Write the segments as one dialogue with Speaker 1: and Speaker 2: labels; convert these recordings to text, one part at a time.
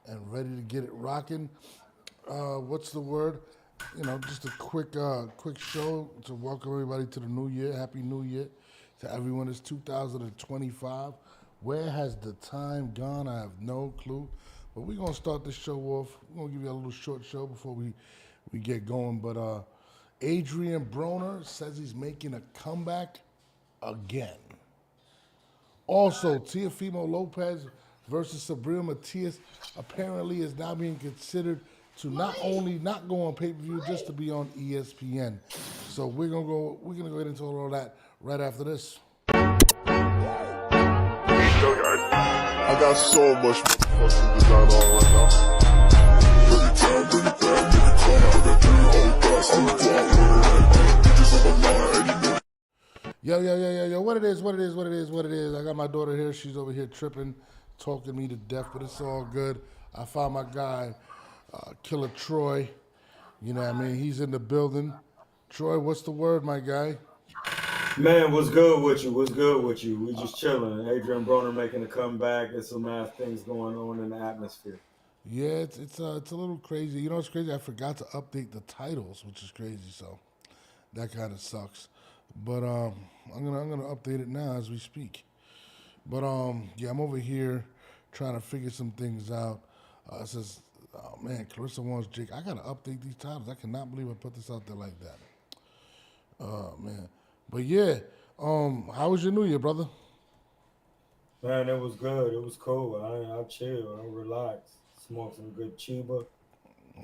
Speaker 1: and ready to get it rocking. What's the word? Just a quick show to welcome everybody to the new year. Happy New Year to everyone. It's 2025. Where has the time gone? I have no clue. But we're going to start this show off. We're going to give you a little short show before we get going. But Adrien Broner says he's making a comeback again. Also, Teofimo Lopez versus Sabriel Matias apparently is now being considered to not only not go on pay-per-view, just to be on ESPN. So we're gonna go ahead into all that right after this.
Speaker 2: I got so much fucking design on right now. Every time, bring it back, nigga, come out that
Speaker 1: Yo, what it is. I got my daughter here. She's over here tripping, talking me to death, but it's all good. I found my guy, Killer Troy. You know what I mean? He's in the building. Troy, what's the word, my guy?
Speaker 3: Man, what's good with you? We just chilling. Adrien Broner making a comeback. There's some nice things going on in the atmosphere.
Speaker 1: Yeah, it's a little crazy. You know what's crazy? I forgot to update the titles, which is crazy. So that kind of sucks. But I'm gonna update it now as we speak. But yeah, I'm over here trying to figure some things out. It says, oh man, Clarissa wants Jake. I gotta update these titles. I cannot believe I put this out there like that. Oh man. But yeah, how was your New Year, brother?
Speaker 3: Man, it was good. It was cool. I chill. I relax. Smoke some good chiba.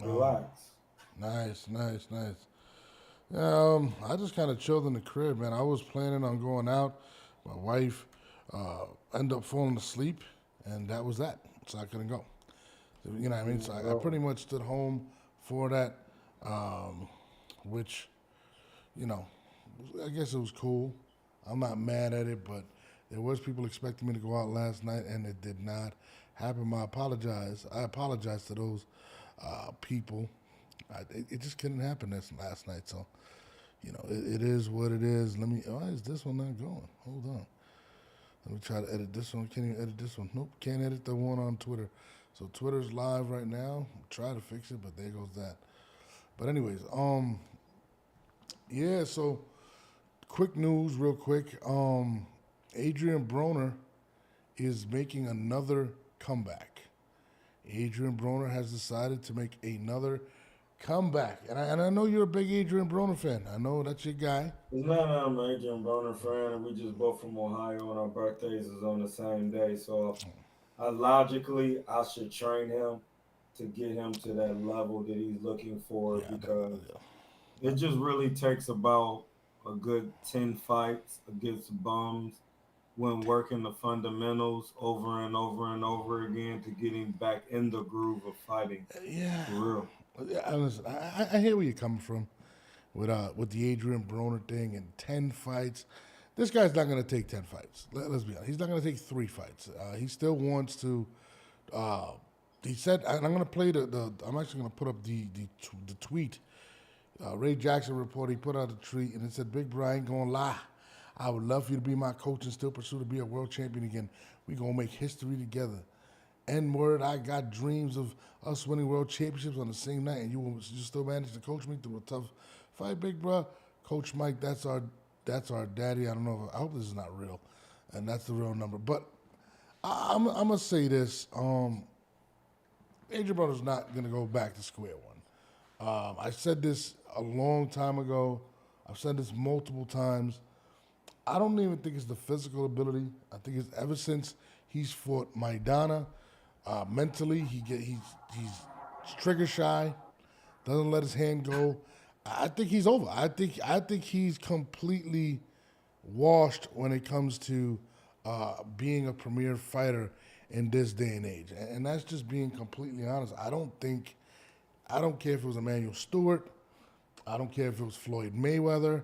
Speaker 3: Relax.
Speaker 1: Nice. I just kind of chilled in the crib, man. I was planning on going out. My wife ended up falling asleep, and that was that. So I couldn't go. You know what I mean? So I pretty much stood home for that, which, I guess it was cool. I'm not mad at it, but there was people expecting me to go out last night, and it did not happen. I apologize to those people. It just couldn't happen last night. So, it is what it is. Why is this one not going? Hold on. Let me try to edit this one. Can't even edit this one. Nope, can't edit the one on Twitter. So Twitter's live right now. Try to fix it, but there goes that. But anyways, yeah, so quick news, real quick. Adrien Broner is making another comeback. Adrien Broner has decided to make another comeback. And I know you're a big Adrien Broner fan. I know that's your guy.
Speaker 3: It's not I'm an Adrien Broner fan, and we just both from Ohio, and our birthdays is on the same day. So logically, I should train him to get him to that level that he's looking for, because it just really takes about a good 10 fights against bums when working the fundamentals over and over and over again to get him back in the groove of fighting.
Speaker 1: Yeah.
Speaker 3: For real.
Speaker 1: Yeah, listen, I hear where you're coming from with the Adrien Broner thing and 10 fights. This guy's not going to take 10 fights. Let's be honest. He's not going to take 3 fights. He still wants to. He said, and I'm going to play I'm actually going to put up the tweet. Ray Jackson reported, he put out a tweet, and it said, "Big Bro, I ain't going to lie. I would love for you to be my coach and still pursue to be a world champion again. We going to make history together. N-word, I got dreams of us winning world championships on the same night, and you still managed to coach me through a tough fight, big bro. Coach Mike, that's our daddy. I don't know. I hope this is not real, and that's the real number. But I'm gonna say this: Adrien Broner's not gonna go back to square one. I said this a long time ago. I've said this multiple times. I don't even think it's the physical ability. I think it's ever since he's fought Maidana. Mentally, he's trigger shy, doesn't let his hand go. I think he's over. I think he's completely washed when it comes to being a premier fighter in this day and age. And that's just being completely honest. I don't care if it was Emmanuel Stewart. I don't care if it was Floyd Mayweather.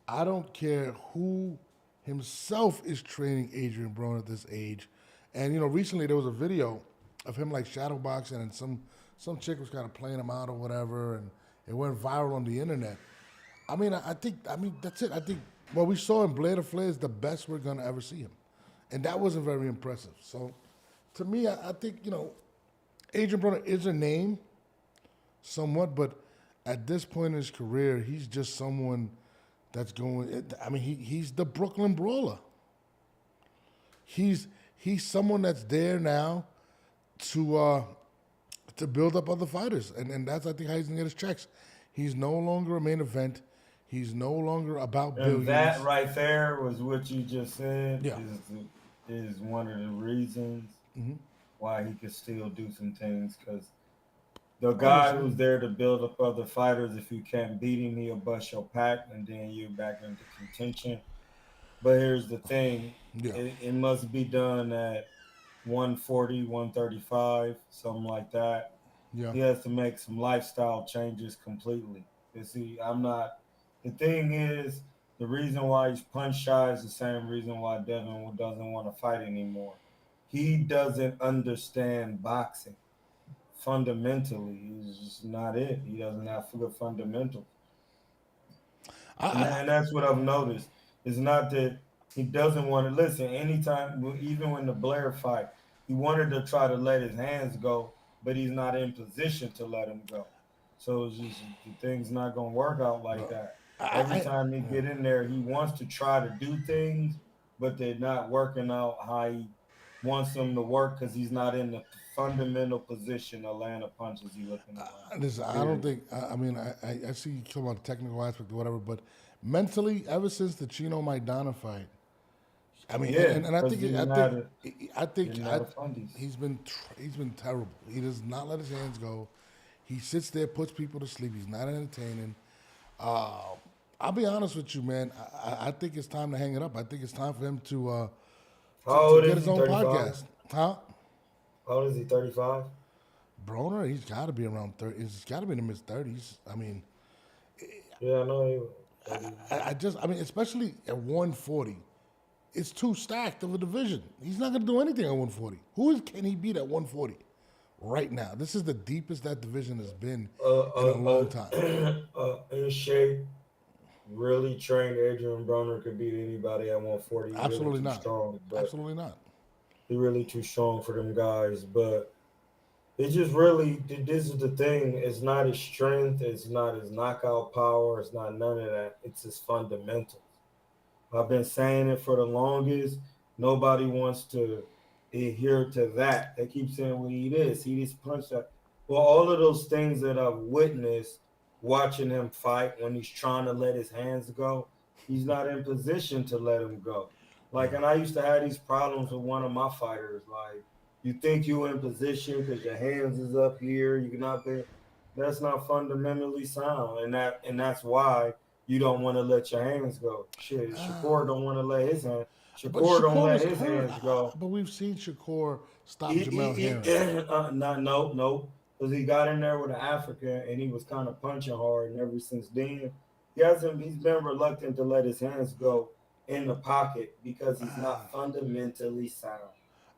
Speaker 1: I don't care who himself is training Adrien Broner at this age. And, recently there was a video of him like shadowboxing, and some chick was kind of playing him out or whatever, and it went viral on the internet. I mean, that's it. I think what we saw in Blair to Flair is the best we're going to ever see him. And that wasn't very impressive. So, to me, I think, Adrien Broner is a name, somewhat, but at this point in his career, he's just someone that's going. I mean, he's the Brooklyn Brawler. He's someone that's there now to build up other fighters, and that's I think how he's gonna get his checks. He's no longer a main event. He's no longer about billions.
Speaker 3: And that right there was what you just said.
Speaker 1: Yeah.
Speaker 3: Is one of the reasons why he could still do some things, because the guy who's there to build up other fighters, if you can't beat him, he'll bust your pack, and then you're back into contention. But here's the thing.
Speaker 1: Yeah.
Speaker 3: It must be done at 140, 135, something like that.
Speaker 1: Yeah.
Speaker 3: He has to make some lifestyle changes completely. You see, the thing is, the reason why he's punch shy is the same reason why Devin doesn't want to fight anymore. He doesn't understand boxing. Fundamentally, he's just not it. He doesn't have good fundamentals. And that's what I've noticed. It's not that he doesn't want to listen. Anytime, even when the Blair fight, he wanted to try to let his hands go, but he's not in position to let him go. So it's just the thing's not going to work out like that. Every time he get in there, he wants to try to do things, but they're not working out how he wants them to work because he's not in the fundamental position to land the punches he's looking at.
Speaker 1: Listen, I don't think. I see you talking about the technical aspect or whatever, but mentally, ever since the Chino Maidana fight, I mean, and I think he's been terrible. He does not let his hands go. He sits there, puts people to sleep. He's not entertaining. I'll be honest with you, man. I think it's time to hang it up. I think it's time for him to get his own 35? Podcast. Huh?
Speaker 3: How old is he? 35.
Speaker 1: Broner, he's got to be around 30. He's got to be in the mid-30s. I mean,
Speaker 3: yeah, I know.
Speaker 1: I mean, especially at 140, it's too stacked of a division. He's not going to do anything at 140. Who can he beat at 140 right now? This is the deepest that division has been in a long time.
Speaker 3: In shape, really trained Adrien Broner could beat anybody at 140.
Speaker 1: Absolutely
Speaker 3: really
Speaker 1: not.
Speaker 3: Strong,
Speaker 1: Absolutely not.
Speaker 3: He's really too strong for them guys, but it's just really, this is the thing. It's not his strength. It's not his knockout power. It's not none of that. It's his fundamentals. I've been saying it for the longest. Nobody wants to adhere to that. They keep saying, well, he this punch that. Well, all of those things that I've witnessed watching him fight when he's trying to let his hands go, he's not in position to let him go. Like, and I used to have these problems with one of my fighters. Like, you think you're in position because your hands is up here, you cannot be. That's not fundamentally sound, and that's why you don't want to let your hands go. Shit, Shakur don't want to let his hands. Shakur don't let his hands go.
Speaker 1: But we've seen Shakur stop Jamel Harris.
Speaker 3: No, because he got in there with an African and he was kind of punching hard, and ever since then, he's been reluctant to let his hands go in the pocket because he's not fundamentally sound.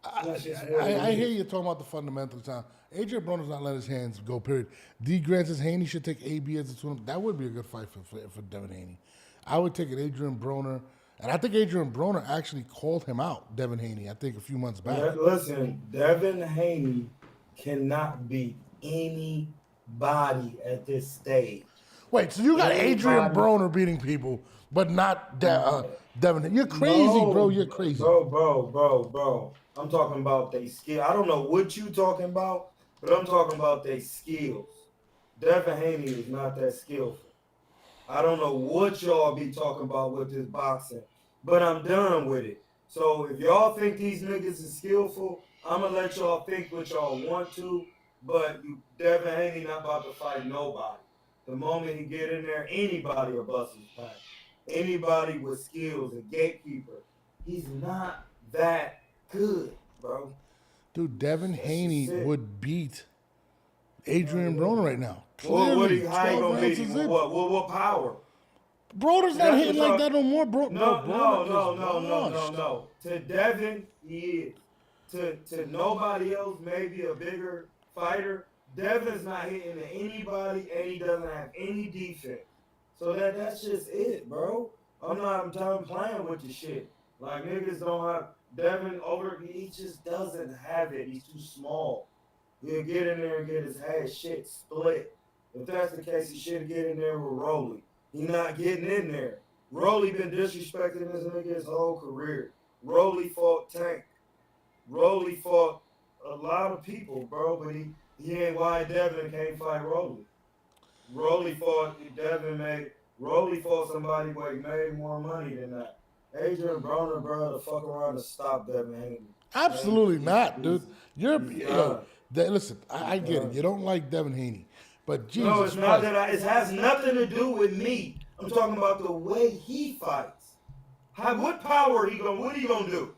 Speaker 1: I hear you talking about the fundamental sound. Adrien Broner's not letting his hands go, period. D. Grant says Haney should take AB as a tournament. That would be a good fight for Devin Haney. I would take an Adrien Broner, and I think Adrien Broner actually called him out, Devin Haney, I think a few months back.
Speaker 3: Yeah, listen, Devin Haney cannot beat anybody at this stage.
Speaker 1: Wait, so you got Adrien Broner beating people, but not Devin. You're crazy, bro. You're crazy.
Speaker 3: Bro. I'm talking about their skill. I don't know what you talking about, but I'm talking about their skills. Devin Haney is not that skillful. I don't know what y'all be talking about with this boxing, but I'm done with it. So if y'all think these niggas is skillful, I'm going to let y'all think what y'all want to, but Devin Haney not about to fight nobody. The moment he get in there, anybody will bust his back. Anybody with skills, a gatekeeper. He's not that good, bro.
Speaker 1: Dude, Devin Haney would beat Adrien Broner right now.
Speaker 3: How you gonna beat him? What power?
Speaker 1: Broner's not hitting like that no more, bro.
Speaker 3: No. To Devin, he is. To nobody else, maybe a bigger fighter, Devin's not hitting to anybody, and he doesn't have any defense. So that's just it, bro. I'm done playing with the shit. Like, niggas don't have Devin over. He just doesn't have it. He's too small. He'll get in there and get his ass shit split. If that's the case, he should get in there with Rolly. He not getting in there. Rolly been disrespecting this nigga his whole career. Rolly fought Tank. Rolly fought a lot of people, bro, but he ain't why Devin can't fight Rolly. Rolly fought somebody where he made more money than that. Adrien Broner, bro, to fuck around and stop Devin Haney.
Speaker 1: Absolutely not, dude. Listen, I get it. You don't like Devin Haney, but Jesus
Speaker 3: No, it's
Speaker 1: Christ.
Speaker 3: not that. It has nothing to do with me. I'm talking about the way he fights. What power what he gonna do?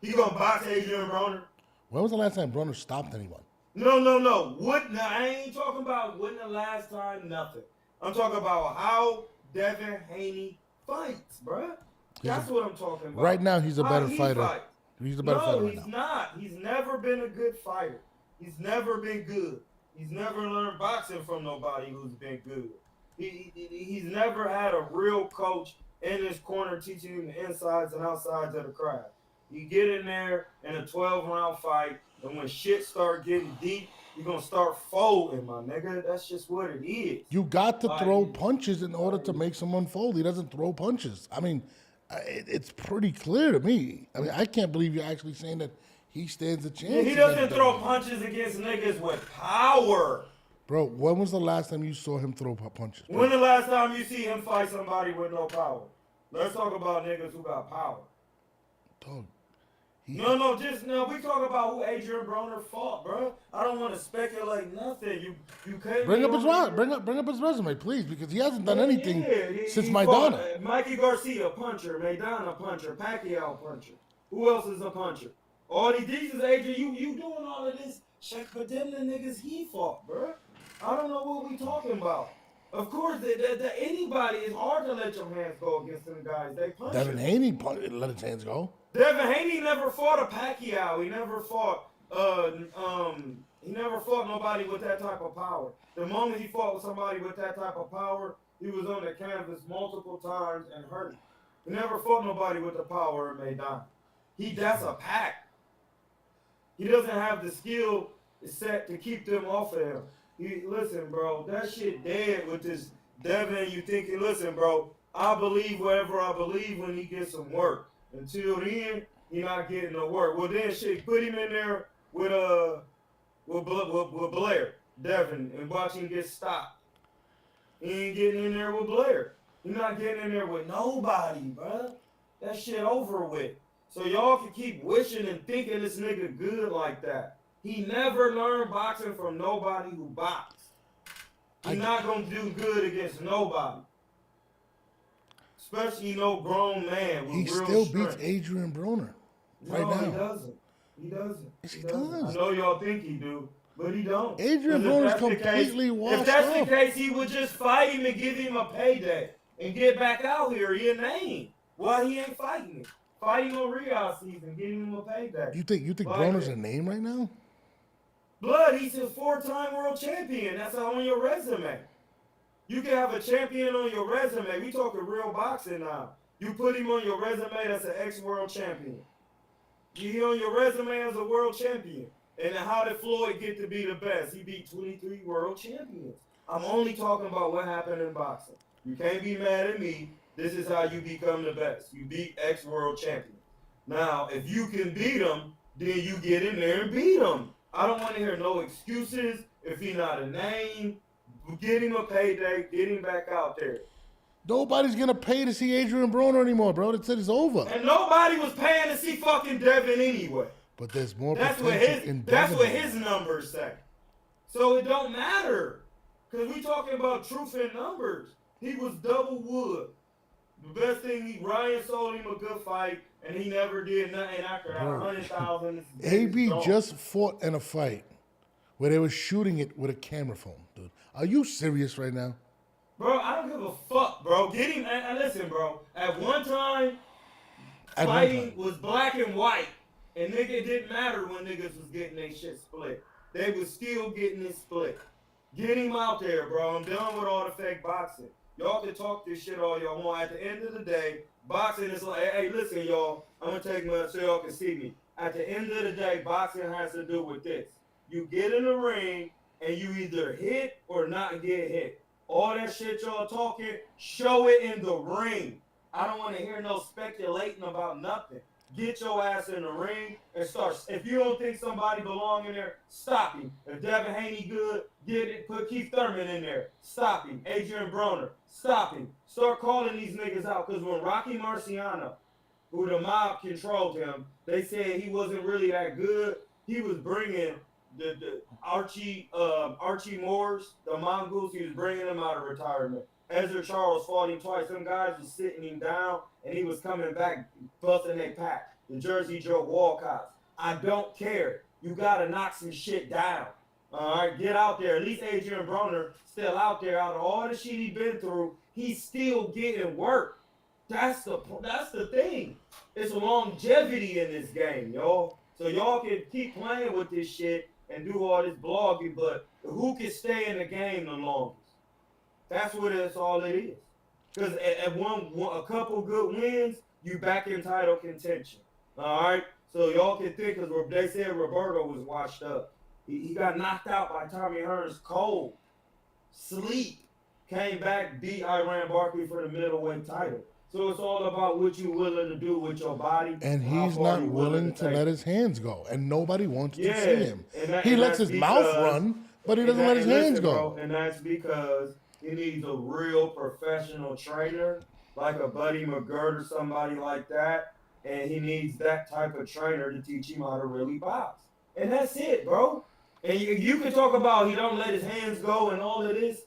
Speaker 3: He gonna box Adrien Broner?
Speaker 1: When was the last time Broner stopped anyone?
Speaker 3: No. I ain't talking about when the last time, nothing. I'm talking about how Devin Haney fights, bruh. That's what I'm talking about.
Speaker 1: Right now, he's a better fighter.
Speaker 3: Fights.
Speaker 1: He's a better fighter right
Speaker 3: he's
Speaker 1: now.
Speaker 3: not. He's never been a good fighter. He's never been good. He's never learned boxing from nobody who's been good. He's never had a real coach in his corner teaching him the insides and outsides of the craft. You get in there in a 12-round fight, and when shit start getting deep, you're going to start folding, my nigga. That's just what it is.
Speaker 1: You got to throw punches in order to make someone fold. He doesn't throw punches. I mean, it's pretty clear to me. I mean, I can't believe you're actually saying that he stands a chance.
Speaker 3: He doesn't throw punches against niggas with power.
Speaker 1: Bro, when was the last time you saw him throw punches? Bro?
Speaker 3: When the last time you see him fight somebody with no power? Let's talk about niggas who got power.
Speaker 1: Dog.
Speaker 3: We talk about who Adrien Broner fought, bro. I don't want to speculate nothing. You can't
Speaker 1: bring up his resume, please, because he hasn't done anything since Maidana.
Speaker 3: Mikey Garcia, puncher. Maidana, puncher. Pacquiao, puncher. Who else is a puncher? All these is Adrien. You doing all of this shit, but them the niggas he fought, bro. I don't know what we talking about. Of course, anybody, it's hard to let your hands go against them guys. They punch.
Speaker 1: Devin Haney let his hands go.
Speaker 3: Devin Haney never fought a Pacquiao. He never fought nobody with that type of power. The moment he fought with somebody with that type of power, he was on the canvas multiple times and hurt. He never fought nobody with the power of Maidana. That's a pack. He doesn't have the skill set to keep them off of him. Listen, bro, that shit dead with this Devin. You thinking, listen, bro, I believe whatever I believe when he gets some work. Until then, he not getting no work. Well, then shit, put him in there with Blair, Devin, and watch him get stopped. He ain't getting in there with Blair. He not getting in there with nobody, bro. That shit over with. So y'all can keep wishing and thinking this nigga good like that. He never learned boxing from nobody who boxed. He's not gonna do good against nobody. Especially no grown man with
Speaker 1: he
Speaker 3: real
Speaker 1: still
Speaker 3: strength.
Speaker 1: beats Adrien Broner right
Speaker 3: No,
Speaker 1: now.
Speaker 3: he doesn't.
Speaker 1: Yes, he
Speaker 3: doesn't.
Speaker 1: does.
Speaker 3: I know y'all think he do, but he don't.
Speaker 1: Adrien Broner's completely washed
Speaker 3: If that's
Speaker 1: up.
Speaker 3: the case, he would just fight him and give him a payday and get back out here. He a name. Why he ain't fighting him? Fighting on Rio season, giving him a payday.
Speaker 1: You think Broner's a name right now?
Speaker 3: Blood, he's a 4-time world champion. That's on your resume. You can have a champion on your resume. We talking real boxing now. You put him on your resume, that's an ex-world champion. He on your resume as a world champion. And how did Floyd get to be the best? He beat 23 world champions. I'm only talking about what happened in boxing. You can't be mad at me. This is how you become the best. You beat ex-world champion. Now, if you can beat him, then you get in there and beat him. I don't want to hear no excuses. If he's not a name, get him a payday, get him back out there.
Speaker 1: Nobody's gonna pay to see Adrien Broner anymore, bro. That said, it's over.
Speaker 3: And nobody was paying to see fucking Devin anyway.
Speaker 1: But there's more
Speaker 3: That's
Speaker 1: potential in Devin.
Speaker 3: That's what his numbers say. So it don't matter. Because we talking about truth in numbers. He was double wood. The best thing, Ryan sold him a good fight, and he never did nothing after that. 100,000.
Speaker 1: AB just fought in a fight where they were shooting it with a camera phone, dude. Are you serious right now?
Speaker 3: Bro, I don't give a fuck, bro. Get him, and listen, bro. At one time, fighting was black and white, and nigga, it didn't matter when niggas was getting their shit split. They was still getting it split. Get him out there, bro. I'm done with all the fake boxing. Y'all can talk this shit all y'all want. At the end of the day, boxing is like, hey, listen, y'all. I'm going to take my so y'all can see me. At the end of the day, boxing has to do with this. you get in the ring and you either hit or not get hit. All that shit y'all talking, show it in the ring. I don't want to hear no speculating about nothing. Get your ass in the ring and start. If you don't think somebody belong in there, stop him. If Devin Haney good, get it. Put Keith Thurman in there. Stop him. Adrien Broner, stop him. Start calling these niggas out. Because when Rocky Marciano, who the mob controlled him, they said he wasn't really that good. He was bringing the Archie Moores, the Mongols. He was bringing them out of retirement. Ezra Charles fought him twice. Some guys was sitting him down, and he was coming back, busting their pack. The Jersey Joe Walcotts. I don't care. You got to knock some shit down. All right, get out there. At least Adrien Broner still out there. Out of all the shit he been through, he's still getting work. That's the thing. It's longevity in this game, y'all. So y'all can keep playing with this shit and do all this blogging, but who can stay in the game the longest? That's what it's all it is. Because at a couple good wins, you back in title contention. All right? So y'all can think, because they said Roberto was washed up. He got knocked out by Tommy Hearns cold. Sleep. Came back, beat Iran Barkley for the middleweight title. So it's all about what you're willing to do with your body.
Speaker 1: And he's not willing to let his hands go. And nobody wants to see him. He lets his mouth run, but he doesn't let his hands go.
Speaker 3: Bro, and that's because he needs a real professional trainer, like a Buddy McGirt or somebody like that. And he needs that type of trainer to teach him how to really box. And that's it, bro. And you can talk about he don't let his hands go and all of this.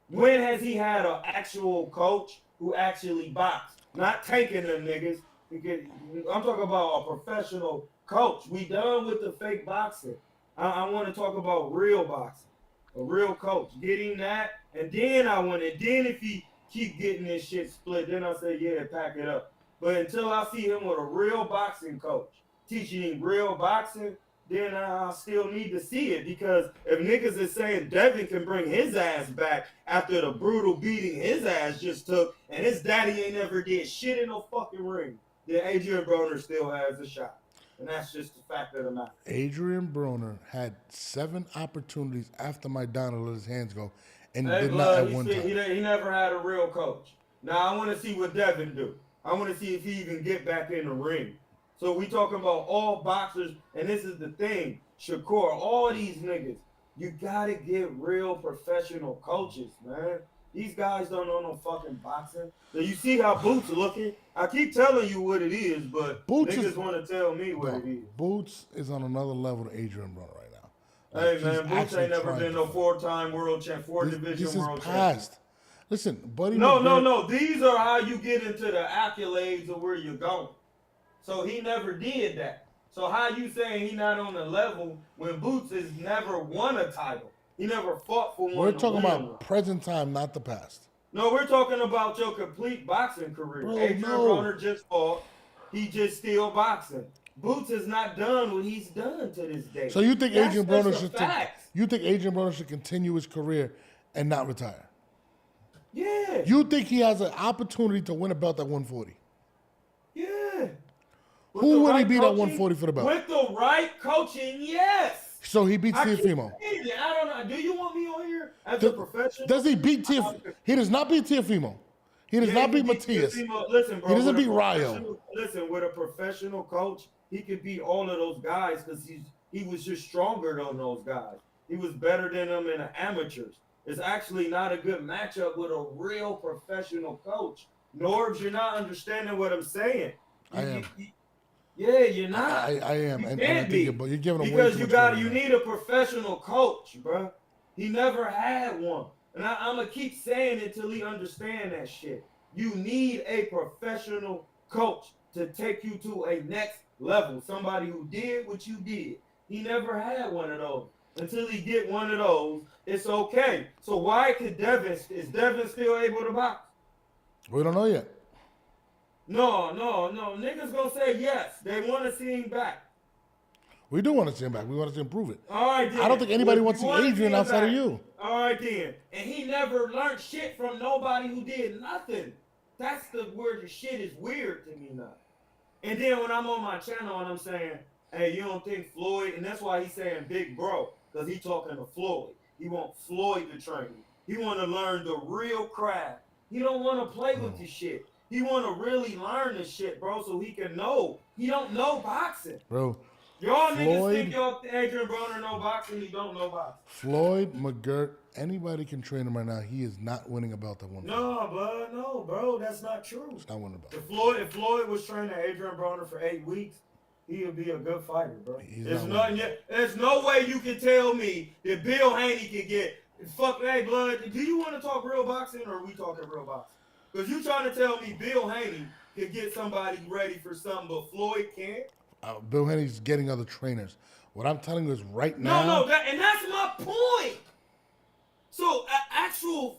Speaker 3: When has he had an actual coach who actually boxed? Not taking them niggas. I'm talking about a professional coach. We done with the fake boxing. I want to talk about real boxing. A real coach. Getting that. And then then if he keep getting this shit split, then I say, yeah, pack it up. But until I see him with a real boxing coach, teaching him real boxing, then I still need to see it. Because if niggas is saying Devin can bring his ass back after the brutal beating his ass just took, and his daddy ain't never did shit in no fucking ring, then Adrien Broner still has a shot. And that's just the fact of the matter.
Speaker 1: Adrien Broner had 7 opportunities after Maidana let his hands go and did not at one time.
Speaker 3: He never had a real coach. Now I want to see what Devin do. I want to see if he even get back in the ring. So we talking about all boxers, and this is the thing, Shakur, all these niggas, you gotta get real professional coaches, man. These guys don't know no fucking boxing. So you see how Boots looking? I keep telling you what it is, but Boots niggas want to tell me what it is.
Speaker 1: Boots is on another level than Adrien Broner right now.
Speaker 3: Hey man, Boots ain't never been no 4-time world champ, 4-division world champion.
Speaker 1: Listen, buddy.
Speaker 3: No. These are how you get into the accolades of where you're going. So he never did that. So how you saying he not on the level when Boots has never won a title? He never fought for one.
Speaker 1: We're talking about present time, not the past.
Speaker 3: No, we're talking about your complete boxing career. Adrien Broner just fought. He just still boxing. Boots has not done what he's done to this day.
Speaker 1: So you think Adrien Broner should continue his career and not retire?
Speaker 3: Yeah.
Speaker 1: You think he has an opportunity to win a belt at 140?
Speaker 3: Yeah.
Speaker 1: Who would he beat at 140 for the belt?
Speaker 3: With the right coaching, yes.
Speaker 1: So he beats Teofimo.
Speaker 3: I don't know. Do you want me on here as a professional?
Speaker 1: Does he beat Teofimo? He does not beat Teofimo. He does not beat Matias.
Speaker 3: Listen, bro.
Speaker 1: He doesn't beat Ryo.
Speaker 3: Listen, with a professional coach, he could beat all of those guys because he was just stronger than those guys. He was better than them in the amateurs. It's actually not a good matchup with a real professional coach. Norbs, you're not understanding what I'm saying.
Speaker 1: I am.
Speaker 3: Yeah, you're not.
Speaker 1: I am.
Speaker 3: You
Speaker 1: and
Speaker 3: can't
Speaker 1: be.
Speaker 3: But
Speaker 1: you're giving him
Speaker 3: because you need a professional coach, bro. He never had one. And I'm going to keep saying it till he understand that shit. You need a professional coach to take you to a next level. Somebody who did what you did. He never had one of those. Until he get one of those, it's okay. So why could is Devin still able to box?
Speaker 1: We don't know yet.
Speaker 3: No. Niggas gonna say yes. They want to see him back.
Speaker 1: We do want to see him back. We want to see him prove it.
Speaker 3: All right, then.
Speaker 1: I don't think anybody wants to see Adrien outside of you.
Speaker 3: All right, then. And he never learned shit from nobody who did nothing. That's the word. The shit is weird to me now. And then when I'm on my channel and I'm saying, hey, you don't think Floyd, and that's why he's saying big bro. because he talking to Floyd. He want Floyd to train him. He want to learn the real craft. He don't want to play with this shit. He want to really learn this shit, bro, so he can know. He don't know boxing.
Speaker 1: Bro,
Speaker 3: Y'all niggas
Speaker 1: Floyd,
Speaker 3: think y'all Adrien Broner know boxing. He don't know boxing.
Speaker 1: Floyd McGirt, anybody can train him right now. He is not winning a belt at one point.
Speaker 3: No, bro, that's not true.
Speaker 1: He's not winning a belt.
Speaker 3: If Floyd was training Adrien Broner for 8 weeks, he would be a good fighter, bro. There's no way you can tell me that Bill Haney can get hey blood. Do you want to talk real boxing or are we talking real boxing? Because you trying to tell me Bill Haney can get somebody ready for something, but Floyd can't.
Speaker 1: Bill Haney's getting other trainers. What I'm telling you is right now.
Speaker 3: And that's my point. So, actual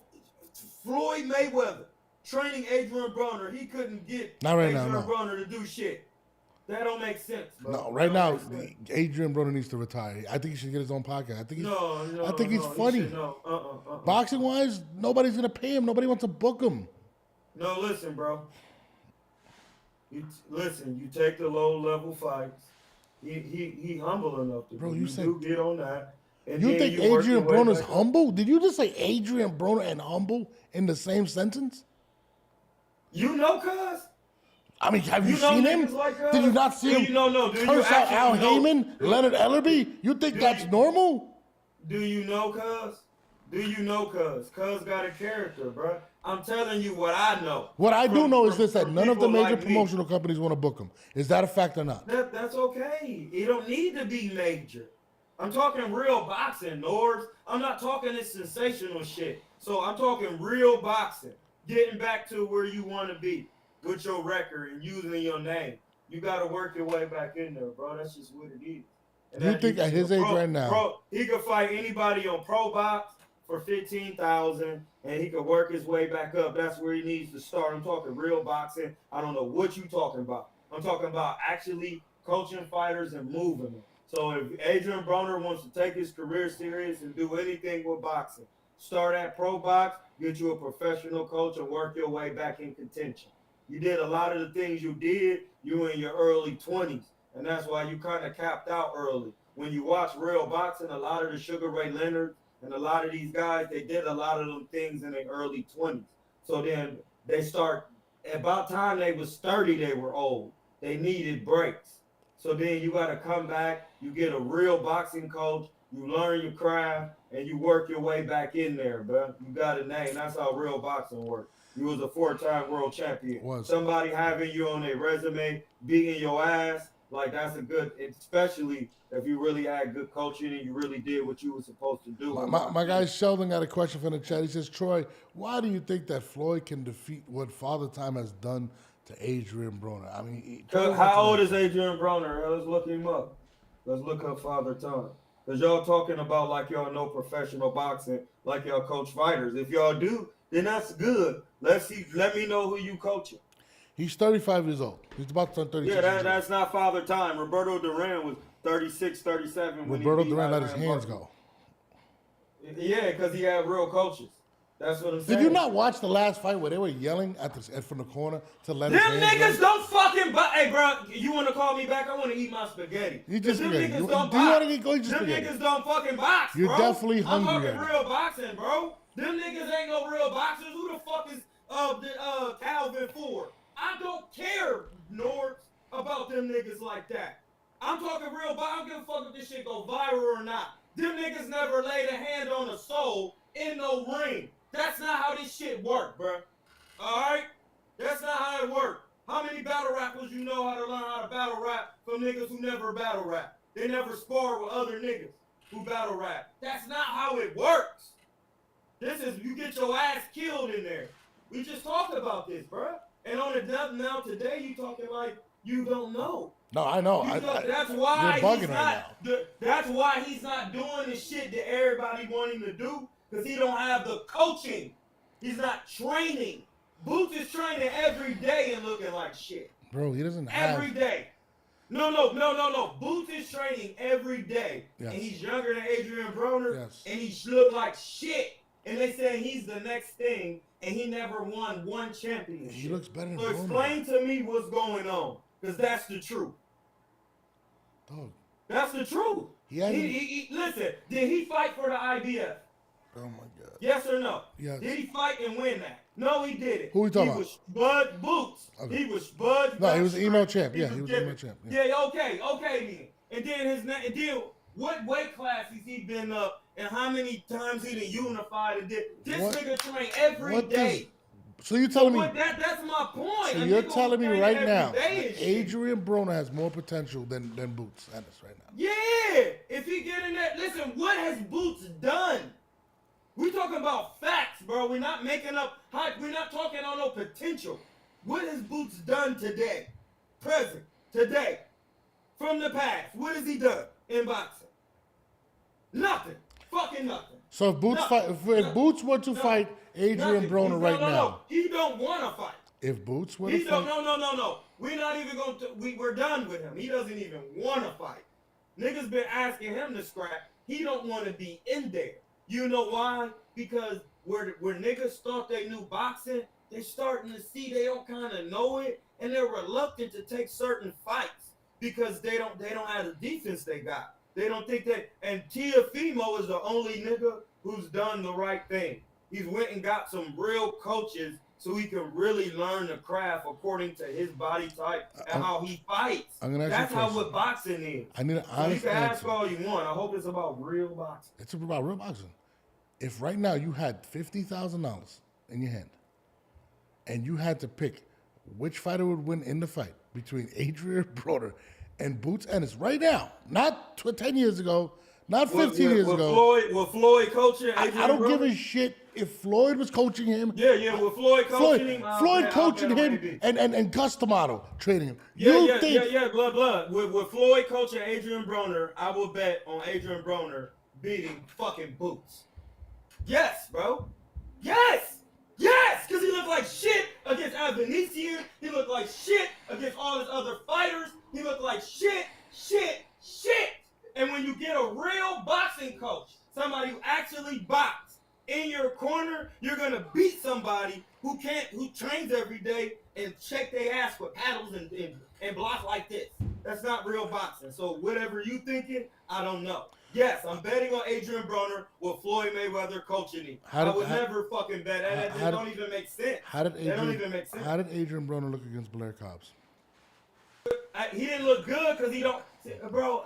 Speaker 3: Floyd Mayweather training Adrien Broner, he couldn't get Adrien Broner to do shit. That don't make sense, bro.
Speaker 1: No, right now, Adrien Broner needs to retire. I think he should get his own podcast. I think he's funny. Boxing-wise, nobody's going to pay him. Nobody wants to book him.
Speaker 3: No, listen, bro. You take the low-level fights. He humble enough to do get on that. And
Speaker 1: you think Adrien Broner's humble? Did you just say Adrien Broner and humble in the same sentence?
Speaker 3: You know, cuz?
Speaker 1: I mean, have you seen him? Did you not see him curse out Al Heyman, Leonard Ellerby? You think that's normal?
Speaker 3: Do you know, cuz? Cuz got a character, bro. I'm telling you what I know.
Speaker 1: What I do know is this, that none of the major promotional companies want to book him. Is that a fact or not?
Speaker 3: That's okay. It don't need to be major. I'm talking real boxing, Nords. I'm not talking this sensational shit. So I'm talking real boxing. Getting back to where you want to be with your record and using your name. You got to work your way back in there, bro. That's just what it is. And
Speaker 1: you think at his age right now?
Speaker 3: Bro, he could fight anybody on Pro Box for $15,000, and he could work his way back up. That's where he needs to start. I'm talking real boxing. I don't know what you talking about. I'm talking about actually coaching fighters and moving them. So if Adrien Broner wants to take his career serious and do anything with boxing, start at Pro Box, get you a professional coach, and work your way back in contention. You did a lot of the things you did, you were in your early 20s, and that's why you kind of capped out early. When you watch real boxing, a lot of the Sugar Ray Leonard and a lot of these guys, they did a lot of them things in their early 20s. So then they start, about time they was 30, they were old. They needed breaks. So then you got to come back, you get a real boxing coach, you learn your craft, and you work your way back in there, bro. You got a name. That's how real boxing works. You was a 4-time world champion. Somebody having you on their resume, beating your ass, like that's a good, especially if you really had good coaching and you really did what you were supposed to do.
Speaker 1: My guy Sheldon got a question from the chat. He says, Troy, why do you think that Floyd can defeat what Father Time has done to Adrien Broner? I mean,
Speaker 3: how old is Adrien Broner? Let's look him up. Let's look up Father Time. Because y'all talking about like y'all know professional boxing, like y'all coach fighters. If y'all do, then that's good. Let's see. Let me know who you coaching.
Speaker 1: He's 35 years old. He's about to turn 36.
Speaker 3: Yeah, that's not Father Time. Roberto Duran was 36, 37.
Speaker 1: Roberto Duran let his hands go.
Speaker 3: Yeah, because he had real coaches. That's what I'm saying.
Speaker 1: Did you not watch the last fight where they were yelling from the corner to let his hands go?
Speaker 3: Them niggas don't fucking box. Hey, bro, you want to call me back? I want to eat my spaghetti.
Speaker 1: You just spaghetti.
Speaker 3: Them niggas don't
Speaker 1: box. You want to go eat
Speaker 3: Them
Speaker 1: spaghetti?
Speaker 3: Niggas don't fucking box, bro.
Speaker 1: You're definitely hungry.
Speaker 3: I'm talking real boxing, bro. Them niggas ain't no real boxers. Who the fuck is Calvin Ford? I don't care, Nords, about them niggas like that. I'm talking real boxing. I don't give a fuck if this shit go viral or not. Them niggas never laid a hand on a soul in no ring. That's not how this shit work, bro. All right? That's not how it work. How many battle rappers you know how to learn how to battle rap from niggas who never battle rap? They never spar with other niggas who battle rap. That's not how it works. This is, you get your ass killed in there. We just talked about this, bro. And on the now today, you talking like you don't know.
Speaker 1: No, I know.
Speaker 3: That's why
Speaker 1: you're bugging
Speaker 3: he's
Speaker 1: right
Speaker 3: not.
Speaker 1: now.
Speaker 3: That's why he's not doing the shit that everybody want him to do, because he don't have the coaching. He's not training. Boots is training every day and looking like shit.
Speaker 1: Bro, he doesn't have
Speaker 3: every day. No. Boots is training every day,
Speaker 1: yes.
Speaker 3: And he's younger than Adrien Broner,
Speaker 1: yes.
Speaker 3: And he look like shit. And they say he's the next thing, and he never won one championship.
Speaker 1: He looks better than
Speaker 3: So
Speaker 1: Broner.
Speaker 3: explain to me what's going on, because that's the truth.
Speaker 1: Dog.
Speaker 3: That's the truth. Listen, did he fight for the IBF?
Speaker 1: Oh my God.
Speaker 3: Yes or no?
Speaker 1: Yes.
Speaker 3: Did he fight and win that? No, he didn't.
Speaker 1: Who we talking
Speaker 3: about? He was Spud Boots.
Speaker 1: Okay.
Speaker 3: He was Spud.
Speaker 1: No, he was the email champ. Yeah, he was the email champ.
Speaker 3: Yeah, okay then. And then what weight class has he been up, and how many times he done unified and did? This nigga train every day.
Speaker 1: So you're telling me
Speaker 3: that's my point.
Speaker 1: So you're telling me right now that Adrien Broner has more potential than Boots Ennis right now?
Speaker 3: Yeah. If he get in that, listen, what has Boots done? We talking about facts, bro. We're not making up hype. We're not talking on no potential. What has Boots done today? Present. Today. From the past. What has he done in boxing? Nothing. Fucking nothing.
Speaker 1: So if Boots if Boots were to fight Adrien Broner right now.
Speaker 3: No. He don't want to fight.
Speaker 1: If Boots were to fight.
Speaker 3: No. We're not even going to, we're done with him. He doesn't even want to fight. Niggas been asking him to scrap. He don't want to be in there. You know why? Because where niggas thought they knew boxing, they're starting to see they don't kind of know it, and they're reluctant to take certain fights because they don't have the defense they got. They don't think that. And Teofimo is the only nigga who's done the right thing. He's went and got some real coaches so he can really learn the craft according to his body type and how he fights. That's how what boxing is.
Speaker 1: I need an honest
Speaker 3: you can
Speaker 1: answer.
Speaker 3: ask all you want. I hope it's about real boxing.
Speaker 1: It's about real boxing. If right now you had $50,000 in your hand and you had to pick which fighter would win in the fight between Adrien Broner and Boots Ennis right now, not 10 years ago, not 15 years ago.
Speaker 3: With Floyd coaching Adrien
Speaker 1: I don't
Speaker 3: Broner?
Speaker 1: give a shit if Floyd was coaching him.
Speaker 3: Yeah, with Floyd coaching him.
Speaker 1: Floyd coaching him and Gus D'Amato training him.
Speaker 3: Blood. With Floyd coaching Adrien Broner, I will bet on Adrien Broner beating fucking Boots. Yes, bro. Yes, because he looked like shit against Vinicius. He looked like shit against all his other fighters. He looked like shit. And when you get a real boxing coach, somebody who actually boxes in your corner, you're gonna beat somebody who trains every day and check their ass with paddles and block like this. That's not real boxing. So whatever you thinking, I don't know. Yes, I'm betting on Adrien Broner with Floyd Mayweather coaching him. I would never fucking bet that. That don't even make sense. That don't even make sense.
Speaker 1: How did Adrien Broner look against Blair Cobbs?
Speaker 3: He didn't look good because he don't. Bro.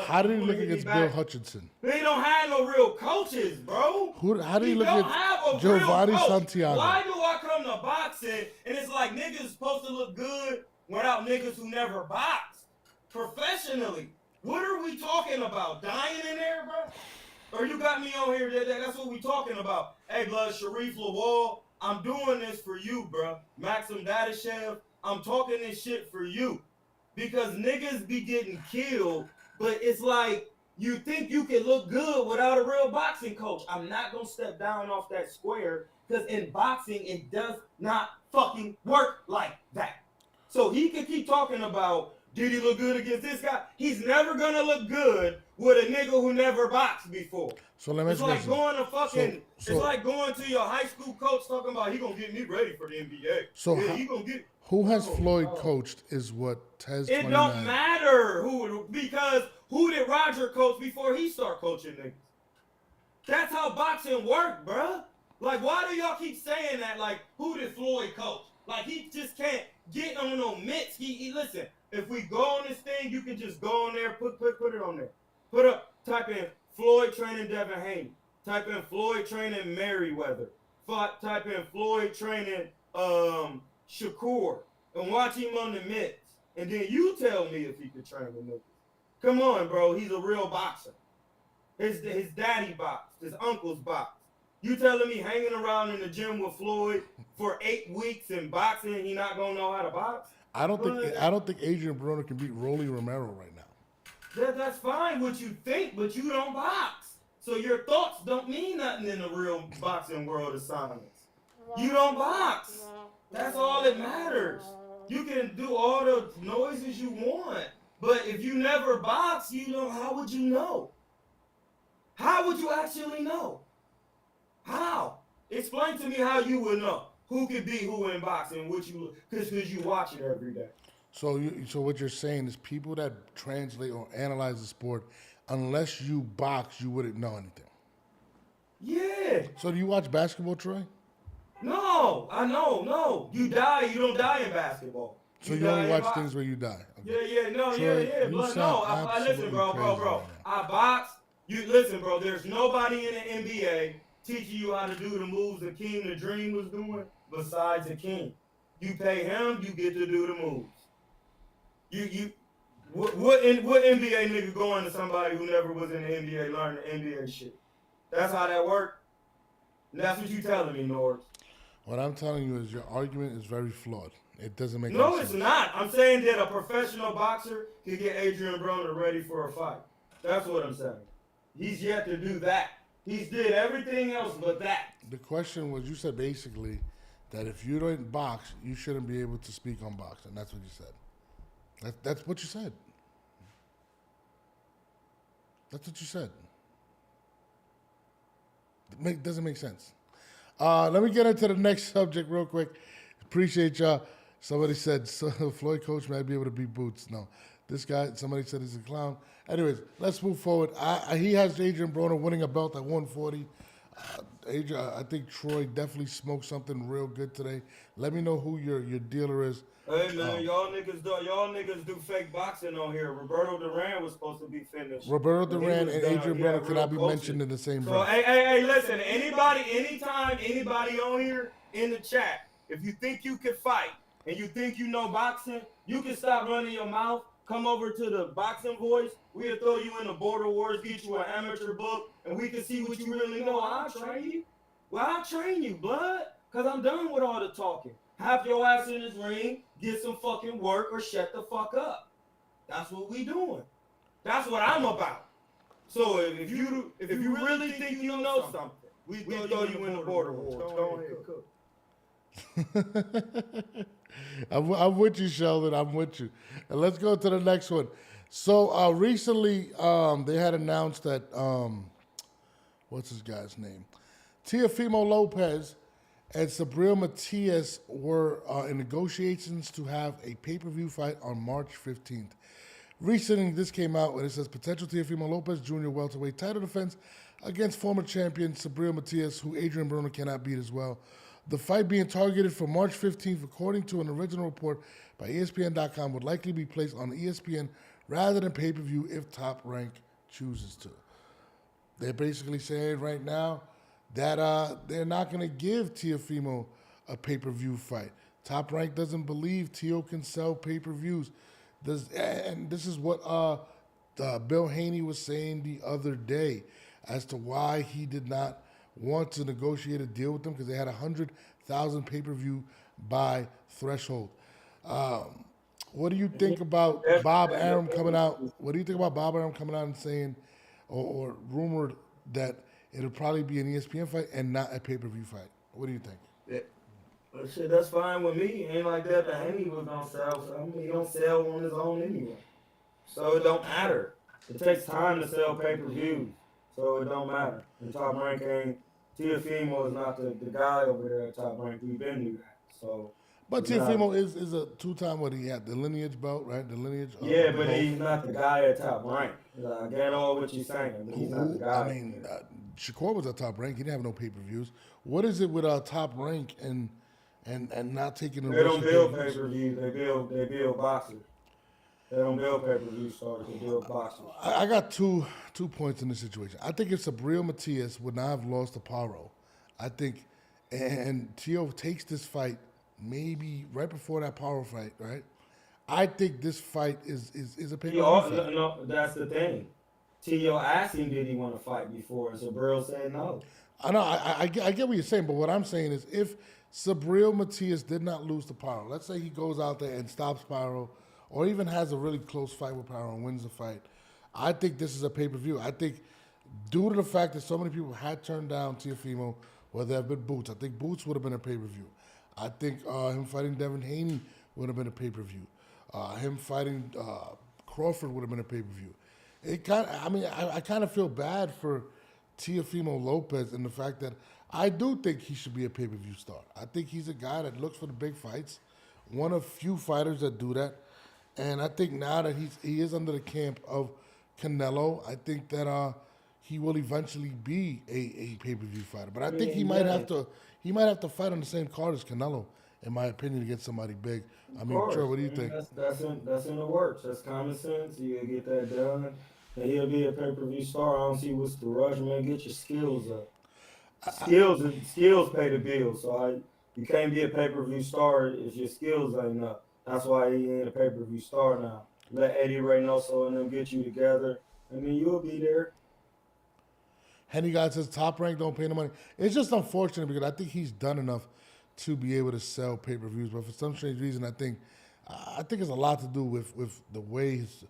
Speaker 1: How did he look against Bill Hutchinson?
Speaker 3: They don't have no real coaches, bro.
Speaker 1: How did he look against Giovanni Santiago?
Speaker 3: Why do I come to boxing and it's like niggas supposed to look good without niggas who never boxed professionally? What are we talking about? Dying in there, bro? Or you got me on here? That's what we talking about. Hey, blood, Sharif Lawal, I'm doing this for you, bro. Maxim Dadashev, I'm talking this shit for you. Because niggas be getting killed, but it's like you think you can look good without a real boxing coach. I'm not gonna step down off that square because in boxing it does not fucking work like that. So he can keep talking about did he look good against this guy? He's never gonna look good with a nigga who never boxed before.
Speaker 1: So let me
Speaker 3: it's like going to fucking. It's like going to your high school coach talking about he gonna get me ready for the NBA.
Speaker 1: So
Speaker 3: yeah, he gonna get.
Speaker 1: Who has Floyd coached is what Tez 29.
Speaker 3: It don't matter because who did Roger coach before he start coaching niggas? That's how boxing work, bruh. Like, why do y'all keep saying that? Like, who did Floyd coach? Like, he just can't get on no mitts. He listen. If we go on this thing, you can just go on there, put it on there. Type in Floyd training Devin Haney. Type in Floyd training Merriweather. Type in Floyd training Shakur and watch him on the mitts. And then you tell me if he could train the niggas. Come on, bro. He's a real boxer. His daddy boxed. His uncle's boxed. You telling me hanging around in the gym with Floyd for 8 weeks and boxing, he not gonna know how to box?
Speaker 1: I don't think Adrien Broner can beat Rolly Romero right now.
Speaker 3: That's fine what you think, but you don't box. So your thoughts don't mean nothing in the real boxing world of science. You don't box. That's all that matters. You can do all the noises you want, but if you never box, how would you know? How would you actually know? How? Explain to me how you would know who could be who in boxing, because you watch it every day.
Speaker 1: So what you're saying is people that translate or analyze the sport unless you box, you wouldn't know anything.
Speaker 3: Yeah.
Speaker 1: So do you watch basketball, Troy?
Speaker 3: No, I know, no. You don't die in basketball.
Speaker 1: So you only watch things where you die. Okay.
Speaker 3: Yeah, no,
Speaker 1: Troy,
Speaker 3: yeah.
Speaker 1: you
Speaker 3: But
Speaker 1: sound
Speaker 3: no, I listen,
Speaker 1: absolutely
Speaker 3: bro.
Speaker 1: crazy right now.
Speaker 3: I box. You listen, bro. There's nobody in the NBA teaching you how to do the moves the King the Dream was doing besides the King. You pay him, you get to do the moves. What NBA nigga going to somebody who never was in the NBA learn the NBA shit? That's how that worked. That's what you telling me, Norris.
Speaker 1: What I'm telling you is your argument is very flawed. It doesn't make
Speaker 3: No,
Speaker 1: any
Speaker 3: it's
Speaker 1: sense.
Speaker 3: not. I'm saying that a professional boxer can get Adrien Broner ready for a fight. That's what I'm saying. He's yet to do that. He's did everything else but that.
Speaker 1: The question was, you said basically that if you don't box, you shouldn't be able to speak on boxing. That's what you said. That's what you said. That's what you said. Doesn't make sense. Let me get into the next subject real quick. Appreciate y'all. Somebody said Floyd coach might be able to beat Boots. No. This guy, somebody said he's a clown. Anyways, let's move forward. He has Adrien Broner winning a belt at 140. I think Troy definitely smoked something real good today. Let me know who your dealer is.
Speaker 3: Hey man, y'all niggas do fake boxing on here. Roberto Duran was supposed to be finished.
Speaker 1: Roberto Duran and Adrien Broner cannot be mentioned in the same
Speaker 3: So
Speaker 1: breath.
Speaker 3: hey, listen, anytime anybody on here in the chat, if you think you can fight and you think you know boxing, you can stop running your mouth. Come over to the Boxing Voice. We'll throw you in the Border Wars, get you an amateur book, and we can see what you really know. I'll train you. Well, I'll train you, blood, because I'm done with all the talking. Have your ass in this ring, get some fucking work, or shut the fuck up. That's what we doing. That's what I'm about. So if you really think you know something, we throw you in the Border Wars. Go ahead, cook.
Speaker 1: I'm with you, Sheldon. I'm with you. And let's go to the next one. So recently, they had announced that what's this guy's name? Teofimo Lopez and Sabriel Matias were in negotiations to have a pay-per-view fight on March 15th. Recently, this came out when it says potential Teofimo Lopez Jr. welterweight title defense against former champion Sabriel Matias, who Adrien Broner cannot beat as well. The fight being targeted for March 15th, according to an original report by ESPN.com, would likely be placed on ESPN rather than pay-per-view if Top Rank chooses to. They're basically saying right now that they're not going to give Teofimo a pay-per-view fight. Top Rank doesn't believe Teo can sell pay-per-views. And this is what Bill Haney was saying the other day as to why he did not want to negotiate a deal with them, because they had 100,000 pay-per-view buy threshold. What do you think about Bob Arum coming out? What do you think about Bob Arum coming out and saying, or rumored that it'll probably be an ESPN fight and not a pay-per-view fight? What do you think?
Speaker 3: Yeah. Well, shit, that's fine with me. Ain't like that Haney was gonna sell. So, I mean, he don't sell on his own anyway. So it don't matter. It takes time to sell pay-per-views. So it don't matter. The Top Rank ain't. Teofimo is not the guy over there at Top Rank. We've been through that. So.
Speaker 1: But Teofimo is a two-time, what he had, the lineage belt, right? The lineage.
Speaker 3: Yeah, but he's not the guy at Top Rank. I get all what you're saying, but he's not the guy.
Speaker 1: I mean, Shakur was at Top Rank. He didn't have no pay-per-views. What is it with Top Rank and not taking the?
Speaker 3: They don't build pay-per-views. They build boxers. They don't build pay-per-view stars. They build boxers.
Speaker 1: I got two points in this situation. I think if Sabriel Matias would not have lost to Paro, I think, and Teo takes this fight maybe right before that Paro fight, right? I think this fight is a pay-per-view fight.
Speaker 3: No, that's the thing. Teo asked him, did he want to fight before, and Sabriel said no.
Speaker 1: I know, I get what you're saying, but what I'm saying is if Sabriel Matias did not lose to Paro, let's say he goes out there and stops Paro, or even has a really close fight with Paro and wins the fight, I think this is a pay-per-view. I think due to the fact that so many people had turned down Teofimo, whether there have been Boots, I think Boots would have been a pay-per-view. I think him fighting Devin Haney would have been a pay-per-view. Him fighting Crawford would have been a pay-per-view. I kind of feel bad for Teofimo Lopez in the fact that I do think he should be a pay-per-view star. I think he's a guy that looks for the big fights, one of few fighters that do that. And I think now that he is under the camp of Canelo. I think that he will eventually be a pay-per-view fighter. But I think
Speaker 3: mean,
Speaker 1: he might
Speaker 3: yeah.
Speaker 1: have to fight on the same card as Canelo, in my opinion, to get somebody big. I mean, Troy, what do you think?
Speaker 3: That's in the works. That's common sense. You'll get that done, and he'll be a pay-per-view star. I don't see what's the rush, man. Get your skills up. Skills pay the bills. So you can't be a pay-per-view star if your skills ain't up. That's why he ain't a pay-per-view star now. Let Eddie Reynoso and them get you together, and then you'll be there.
Speaker 1: Henny guy says Top Rank don't pay no money. It's just unfortunate because I think he's done enough to be able to sell pay-per-views, but for some strange reason, I think it's a lot to do with the way his,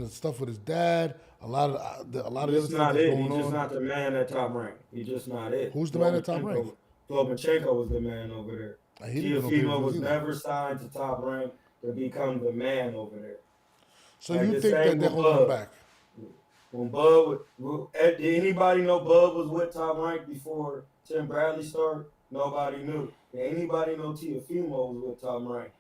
Speaker 1: stuff with his dad. A lot of the other
Speaker 3: He's
Speaker 1: stuff
Speaker 3: not
Speaker 1: that's
Speaker 3: it.
Speaker 1: going
Speaker 3: He's just
Speaker 1: on.
Speaker 3: not the man at Top Rank. He's just not it.
Speaker 1: Who's the man at Top Rank?
Speaker 3: Lomachenko was the man over there.
Speaker 1: He didn't get no
Speaker 3: Teofimo
Speaker 1: pay-per-views
Speaker 3: was
Speaker 1: either.
Speaker 3: never signed to Top Rank to become the man over there.
Speaker 1: So
Speaker 3: Like
Speaker 1: you
Speaker 3: the
Speaker 1: think that
Speaker 3: same
Speaker 1: they're
Speaker 3: with
Speaker 1: holding him
Speaker 3: Bud.
Speaker 1: back?
Speaker 3: When did anybody know Bud was with Top Rank before Tim Bradley started? Nobody knew. Did anybody know Teofimo was with Top Rank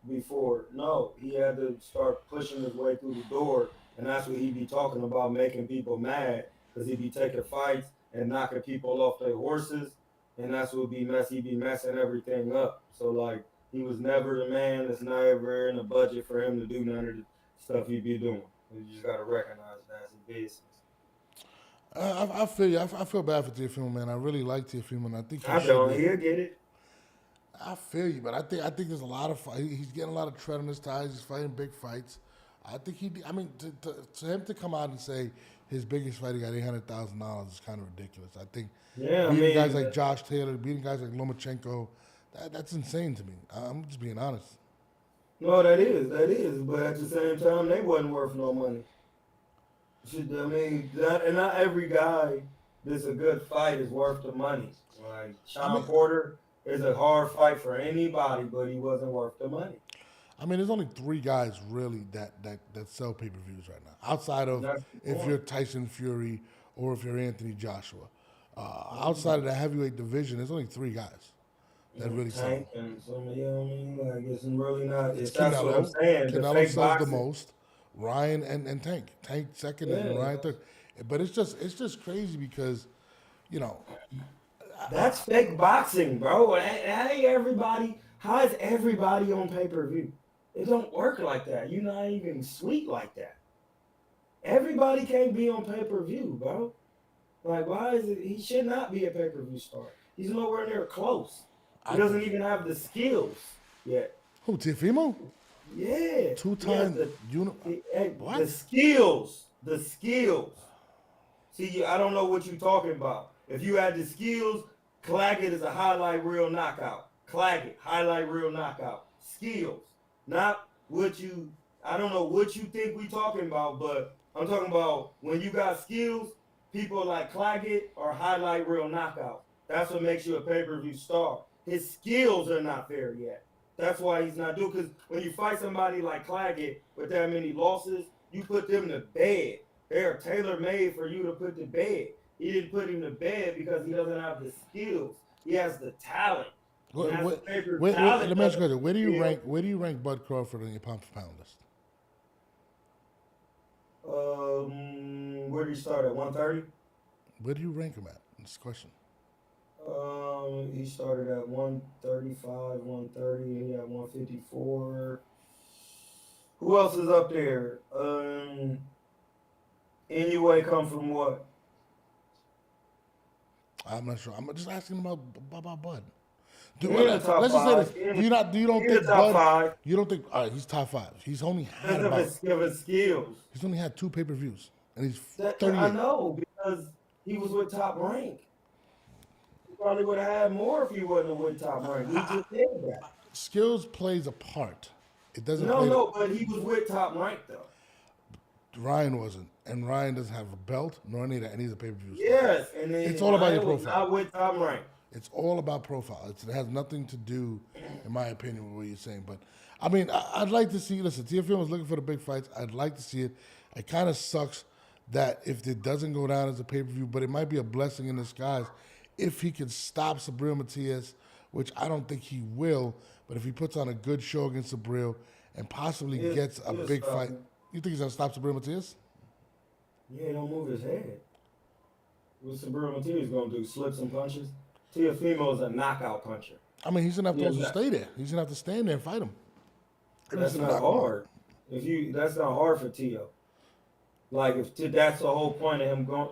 Speaker 3: before? No. He had to start pushing his way through the door, and that's what he'd be talking about, making people mad, because he'd be taking fights and knocking people off their horses, and that's what he'd be messing everything up. So, like, he was never the man. It's never in the budget for him to do none of the stuff he'd be doing. You just got to recognize that as a business.
Speaker 1: I feel you. I feel bad for Teofimo, man. I really like Teofimo, and I think he
Speaker 3: I
Speaker 1: should
Speaker 3: don't.
Speaker 1: be.
Speaker 3: He'll get it.
Speaker 1: I feel you, but I think there's a lot of he's getting a lot of tread on his ties. He's fighting big fights. I think to him to come out and say his biggest fight he got $800,000 is kind of ridiculous. I think beating guys like Josh Taylor, beating guys like Lomachenko, that's insane to me. I'm just being honest.
Speaker 3: No, that is. But at the same time, they wasn't worth no money. Not every guy that's a good fight is worth the money. Like Sean Porter is a hard fight for anybody, but he wasn't worth the money.
Speaker 1: I mean, there's only 3 guys really that sell pay-per-views right now. Outside of if you're Tyson Fury or if you're Anthony Joshua. Outside of the heavyweight division, there's only 3 guys that really sell.
Speaker 3: Tank and some, like it's really not.
Speaker 1: It's
Speaker 3: That's what I'm
Speaker 1: Canelo.
Speaker 3: saying.
Speaker 1: Canelo sells the most. Ryan and Tank. Tank second and Ryan third. But it's just crazy because,
Speaker 3: that's fake boxing, bro. How is everybody on pay-per-view? It don't work like that. You're not even sweet like that. Everybody can't be on pay-per-view, bro. Like, why is it? He should not be a pay-per-view star. He's nowhere near close. He doesn't even have the skills yet.
Speaker 1: Who, Teofimo?
Speaker 3: Yeah.
Speaker 1: 2-time
Speaker 3: what? The skills. See, I don't know what you're talking about. If you had the skills, Claggett is a highlight reel knockout. Claggett, highlight reel knockout. Skills. Not what you, I don't know what you think we talking about, but I'm talking about when you got skills, people like Claggett are highlight reel knockout. That's what makes you a pay-per-view star. His skills are not there yet. That's why he's not doing, because when you fight somebody like Claggett with that many losses, you put them to bed. They are tailor-made for you to put to bed. He didn't put him to bed because he doesn't have the skills. He has the talent.
Speaker 1: Let me ask you a question. Where do you rank Bud Crawford on your pound for pound list?
Speaker 3: Where do you start at 130?
Speaker 1: Where do you rank him at? This question.
Speaker 3: He started at 135, 130. He had 154. Who else is up there? Anyway, come from what?
Speaker 1: I'm not sure. I'm just asking about Bud.
Speaker 3: Let's just say this.
Speaker 1: You don't think
Speaker 3: top
Speaker 1: Bud?
Speaker 3: 5.
Speaker 1: You don't think? All right, he's top 5. He's only had
Speaker 3: Because of his skills.
Speaker 1: He's only had 2 pay-per-views, and he's 38.
Speaker 3: I know, because he was with Top Rank. He probably would have had more if he wasn't with Top Rank. He just said that.
Speaker 1: Skills plays a part. It doesn't.
Speaker 3: No, but he was with Top Rank though.
Speaker 1: Ryan wasn't, and Ryan doesn't have a belt nor any of that, and he's a pay-per-view.
Speaker 3: Yes, and then
Speaker 1: it's all about your
Speaker 3: was
Speaker 1: profile.
Speaker 3: not with Top Rank.
Speaker 1: It's all about profile. It has nothing to do, in my opinion, with what you're saying. But I mean, I'd like to see. Listen, Teofimo was looking for the big fights. I'd like to see it. It kind of sucks that if it doesn't go down as a pay-per-view, but it might be a blessing in disguise if he can stop Sabriel Matias, which I don't think he will. But if he puts on a good show against Sabriel and possibly gets a big fight, you think he's gonna stop Sabriel Matias?
Speaker 3: Yeah, he don't move his head. What's Sabriel Matias gonna do? Slips and punches? Teofimo is a knockout puncher.
Speaker 1: I mean, he's gonna have to
Speaker 3: Yeah,
Speaker 1: also stay there. He's gonna have to stand there and fight him.
Speaker 3: That's not hard. That's not hard for Teo. Like that's the whole point of him going.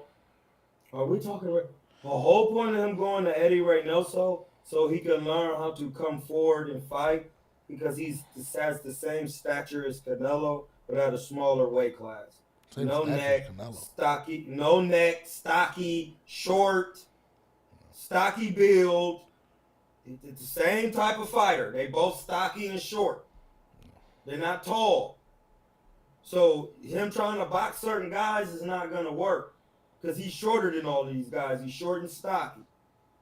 Speaker 3: Are we talking? The whole point of him going to Eddie Reynoso so he can learn how to come forward and fight because has the same stature as Canelo, but at a smaller weight class. No neck, stocky, short, stocky build. It's the same type of fighter. They both stocky and short. They're not tall. So him trying to box certain guys is not going to work because he's shorter than all of these guys. He's short and stocky.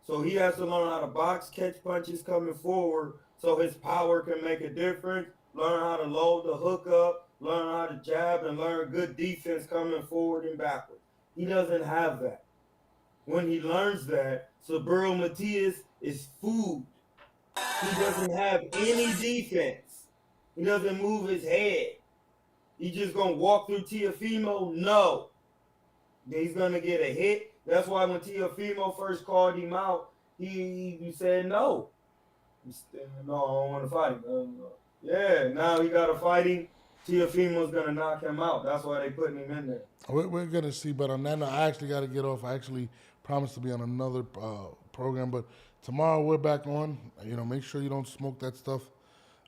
Speaker 3: So he has to learn how to box, catch punches coming forward so his power can make a difference, learn how to load the hook up, learn how to jab, and learn good defense coming forward and backward. He doesn't have that. When he learns that, Sabriel Matias is food. He doesn't have any defense. He doesn't move his head. He just going to walk through Teofimo? No. He's going to get a hit. That's why when Teofimo first called him out, he said no. No, I don't want to fight him. Yeah, now he got to fight him. Teofimo's going to knock him out. That's why they putting him in there.
Speaker 1: We're going to see, but on that note, I actually got to get off. I actually promised to be on another program, but tomorrow we're back on. You know, make sure you don't smoke that stuff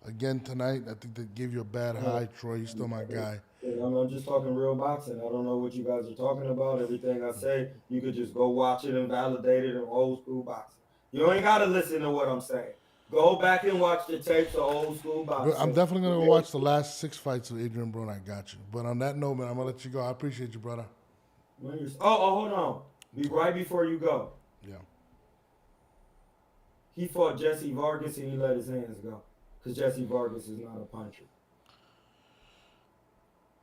Speaker 1: again tonight. I think they gave you a bad high, Troy. You're still my guy.
Speaker 3: I'm just talking real boxing. I don't know what you guys are talking about. Everything I say, you could just go watch it and validate it in old school boxing. You ain't got to listen to what I'm saying. Go back and watch the tapes of old school boxing.
Speaker 1: I'm definitely going to watch the last 6 fights of Adrien Broner. I got you. But on that note, man, I'm going to let you go. I appreciate you, brother.
Speaker 3: Hold on. Right before you go.
Speaker 1: Yeah.
Speaker 3: He fought Jesse Vargas and he let his hands go. Because Jesse Vargas is not a puncher.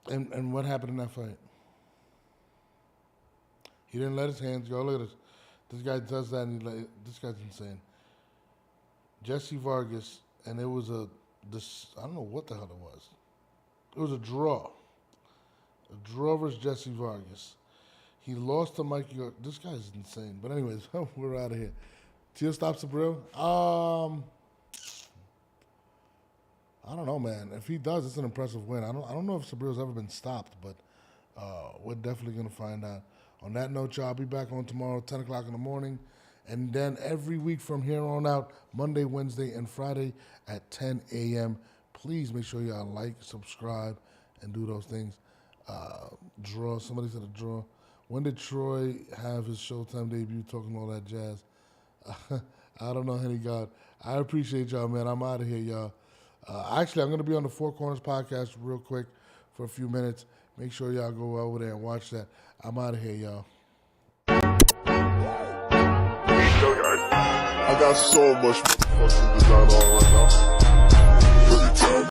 Speaker 1: And what happened in that fight? He didn't let his hands go. Look at this. This guy does that and this guy's insane. Jesse Vargas, and it was I don't know what the hell it was. It was a draw. A draw versus Jesse Vargas. He lost to Mikey. This guy's insane. But anyways, we're out of here. Teo stop Sabriel? I don't know, man. If he does, it's an impressive win. I don't know if Sabriel's ever been stopped, but we're definitely going to find out. On that note, y'all, I'll be back on tomorrow, 10 o'clock in the morning. And then every week from here on out, Monday, Wednesday, and Friday at 10 a.m. Please make sure y'all like, subscribe, and do those things. Draw. Somebody said a draw. When did Troy have his Showtime debut talking all that jazz? I don't know, Haney God. I appreciate y'all, man. I'm out of here, y'all. Actually, I'm going to be on the Four Corners podcast real quick for a few minutes. Make sure y'all go over there and watch that. I'm out of here, y'all.
Speaker 2: I got so much fucking design on right now.